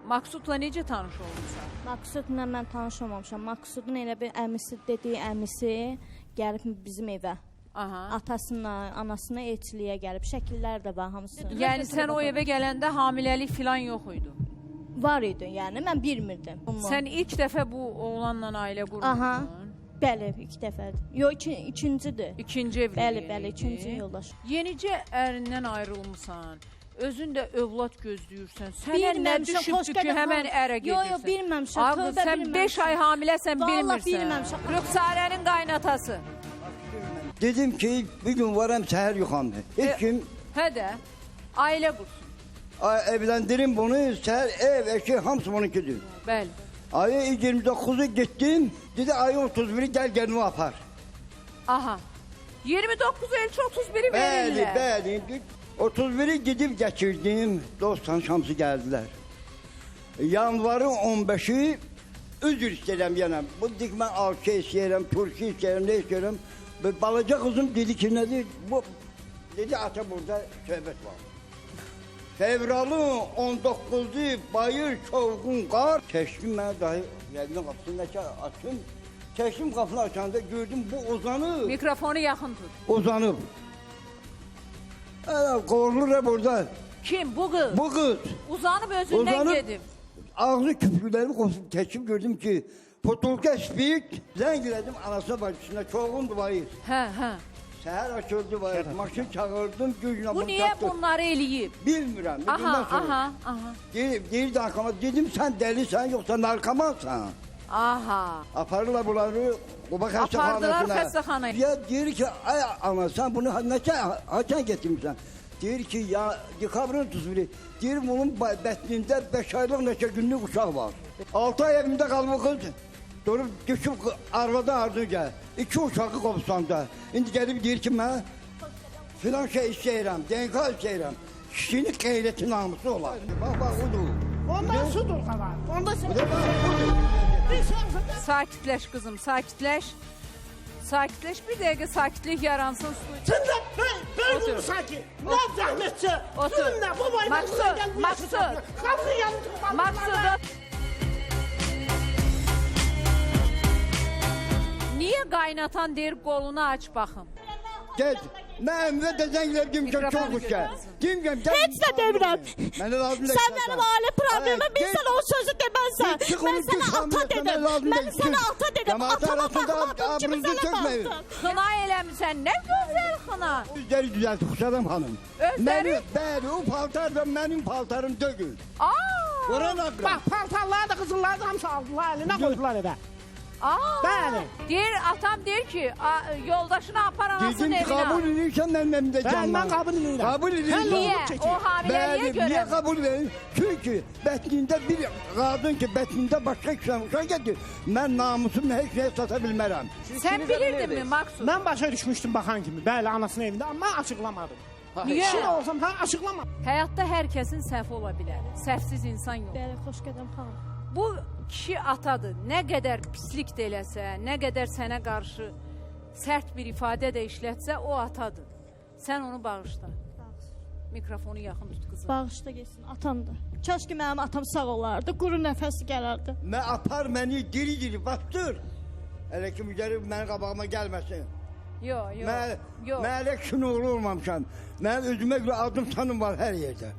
Maksudla necə tanış olmuşsan? Maksudla mən tanış olmamışam. Maksudun elə bir əmisi, dediyi əmisi gəlib bizim evə. Aha. Atasına, anasına elçiliyə gəlib. Şəkillər də var hamısı. Yəni sən o evə gələndə hamiləlik filan yox idi. Var idi, yəni mən bilmirdim. Sən ilk dəfə bu oğlanla ailə qurmuşdun. Aha. Bəli, ilk dəfədir. Yox, ikincidir. İkinci evlilik. Bəli, ikinci yoldaş. Yenicə ərindən ayrılmısan. Özün də övlad gözləyirsən. Sənə nə düşübdü ki, həmən ərə gedirsən? Yox, bilməmişəm. Sən 5 ay hamiləsən, bilmirsən. Vallahi bilməmişəm. Rüxsarənin qaynatası. Dedim ki, bir gün varam səhər yuxandı. Heç kim Hə də, ailə qursun. evləndirim bunu, səhər ev, eşi, hamısı bununkidir. Bəli. Ayı 29'u gittim, dedi ayı 31'i gel kendimi apar. Aha. 29 elçi 31'i Bəli, verirlər. bəli. 31'i gidip geçirdim, dostlar şamsı geldiler. Yanvarın 15'i üzr istəyirəm yenə. Bu dik mən alçı istəyirəm, turşu istəyirəm, ne istəyirəm. Balaca kızım dedi ki, nedir? Bu dedi ata burada söhbət var. Fevralın 19'u bayır çovğun qar. Keçdim mən dahi yədindən qapısını açdım. Keçdim qapını açanda gördüm bu uzanıb. Mikrofonu yaxın tut. Uzanıb. Qorulur burada. Kim? Bu qız. Bu kız. Uzanıb özündən Uzanıb, gedib. ağzı küpürlərimi qoşub keçib gördüm ki, potolka spik, zəng elədim anasına bacısına, çoğun duayı. Hə. Səhər açıldı var, maşın çağırdım, güclə Bu niyə bunları eləyib? Bilmirəm. Aha. Deyir de arkama, dedim sen delisən yoksa narkomansan. Aha. Aparırlar bunları Quba Apardılar xəstəxanasına. xəstəxanaya. Ya deyir ki, ay ana sen bunu haçan getirmişsən? Deyir ki, ya dekabrın 31'i. Deyir bunun bətnində 5 aylıq neçə günlük uşaq var. 6 ay evimdə qalıb kız. Durub düşüb arvadan ardına gəl. 2 uşağı qopsanda. İndi gəlib deyir ki, mən filan şey istəyirəm, DNK istəyirəm. Kişinin qeyrəti namusu olar. Bak odur. Ondan sudur qalan. Ondan sudur. Sakitləş qızım, sakitləş. Sakitləş, bir dəqiqə sakitlik yaransın. Sen de ben bunu sakin. Ne zahmetçi. Otur. Sen de bu boyuna Maksud. Kalkın yanıtın. Maksud. Niyə qaynatan deyir qolunu aç baxım? Gel. Mən evimdə də zənglər demişəm, Mikrofonu çox xoş gəl. Demişəm, Heç də demirəm. Mənə lazım deyil. Sən mənim ailə problemim, bilsən o sözü deməzsən. Mən sənə ata dedim. Mən sənə ata dedim. Cəmaat arasında abrınızı tökməyin. Xına eləmişsən, nə gözəl xına. Üzləri düzəlt, Xuşadam xanım. Özləri? Bəli, o paltar da mənim paltarım dögül. Aa! Vuran aqra. Bak paltarları da kızılları da hamısı aldılar eline koydular eve. Aa! Bəli. Deyir, atam deyir ki, yoldaşını apar anasının Dedim ki, kabul evinə. edirsən mən evimdə canım. Ben kabul edirəm. Kabul edirsən. Niyə? O hamiləliyə Bəli, görə. niyə kabul verin? Çünki bətnində bir qadın ki, bətnində başqa kişidən uşaq gedir. Mən namusumla heç nəyə sata bilmərəm. Sən bilirdinmi Maksud? Ben başa düşmüştüm bakan kimi. Bəli anasının evinde ama açıklamadım. Niyə? Kişi olsam açıklamadım. Həyatda hər kəsin səhvi ola bilər. Səhvsiz insan yox. Bəli, xoş qədəm xanım. Bu kişi atadır. Nə qədər pislik də eləsə, nə qədər sənə qarşı sərt bir ifadə də işlətsə, o atadır. Sən onu bağışla. Mikrofonu yaxın tut qızım. Bağışda geçsin, atamdır. Kaş ki mənim atam sağ olardı, quru nəfəsi gələrdi. Mən apar məni diri-diri bastır. Elə ki, mücərib mənim qabağıma gəlməsin. Yox. Mən elə kinoğlu olmamışam. Mənim özümə görə adım tanım var hər yerdə.